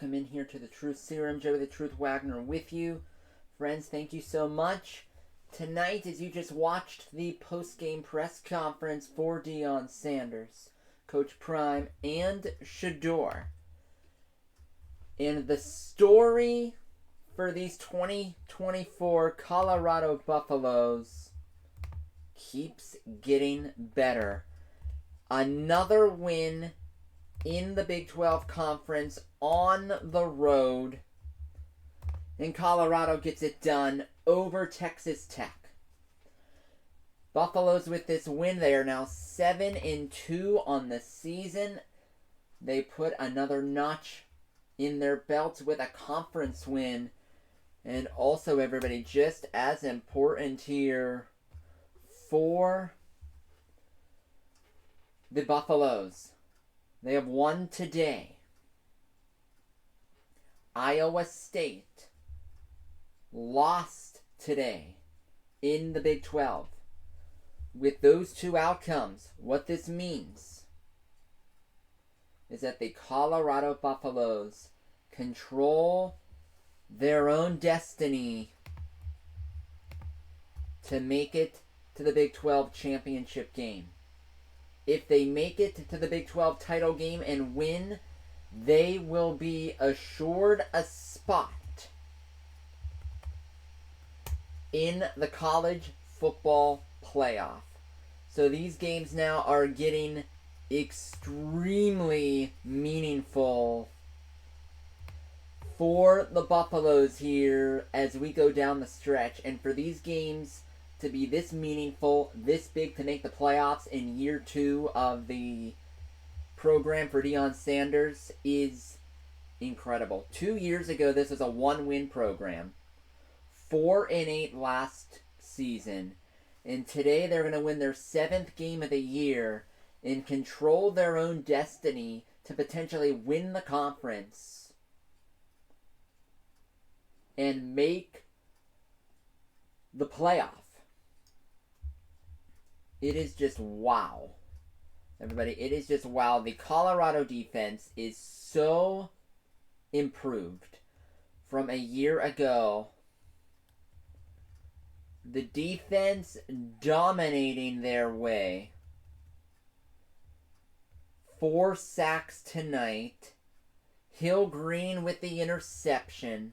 welcome in here to the Truth Serum. Joey the Truth Wagner with you. Friends, thank you so much. Tonight, as you just watched the post-game press conference for Deion Sanders, Coach Prime, and Shedeur. And the story for these 2024 Colorado Buffaloes keeps getting better. Another win in the Big 12 Conference on the road. And Colorado gets it done over Texas Tech. Buffaloes with this win, they are now 7-2 on the season. They put another notch in their belts with a conference win. And also, everybody, just as important here for the Buffaloes. They have won today. Iowa State lost today in the Big 12. With those two outcomes, what this means is that the Colorado Buffaloes control their own destiny to make it to the Big 12 championship game. If they make it to the Big 12 title game and win, they will be assured a spot in the college football playoff. So these games now are getting extremely meaningful for the Buffaloes here as we go down the stretch. And for these games to be this meaningful, this big to make the playoffs in year 2 of the program for Deion Sanders is incredible. 2 years ago, this was a 1-win program. 4-8 last season. And today they're going to win their 7th game of the year and control their own destiny to potentially win the conference and make the playoff. It is just wow. Everybody, it is just wow. The Colorado defense is so improved from a year ago. The defense dominating their way. 4 sacks tonight. Hill Green with the interception.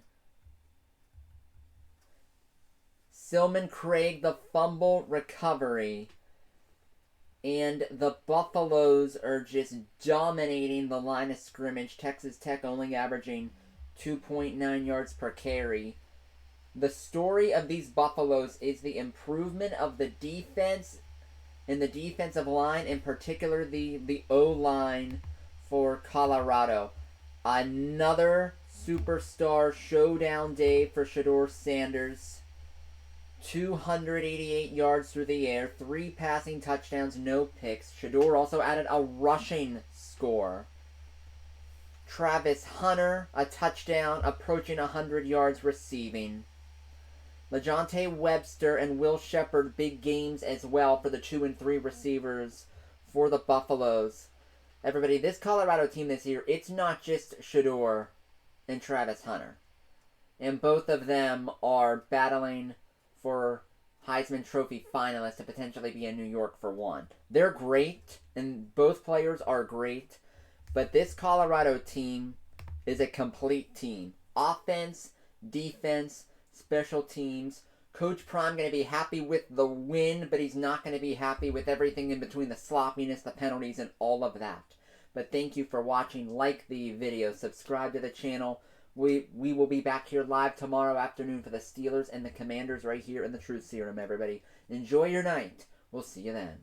Silman Craig the fumble recovery. And the Buffaloes are just dominating the line of scrimmage. Texas Tech only averaging 2.9 yards per carry. The story of these Buffaloes is the improvement of the defense and the defensive line, in particular the O-line for Colorado. Another superstar showdown day for Shedeur Sanders. 288 yards through the air, 3 passing touchdowns, no picks. Shedeur also added a rushing score. Travis Hunter, a touchdown, approaching 100 yards receiving. LaJohntay Webster and Will Shepard, big games as well for the 2 and 3 receivers for the Buffaloes. Everybody, this Colorado team this year, it's not just Shedeur and Travis Hunter. And both of them are battling for Heisman Trophy finalists to potentially be in New York for one. They're great, and both players are great, but this Colorado team is a complete team. Offense, defense, special teams. Coach Prime going to be happy with the win, but he's not going to be happy with everything in between, the sloppiness, the penalties, and all of that. But thank you for watching. Like the video, subscribe to the channel. We will be back here live tomorrow afternoon for the Steelers and the Commanders right here in the Truth Serum, everybody. Enjoy your night. We'll see you then.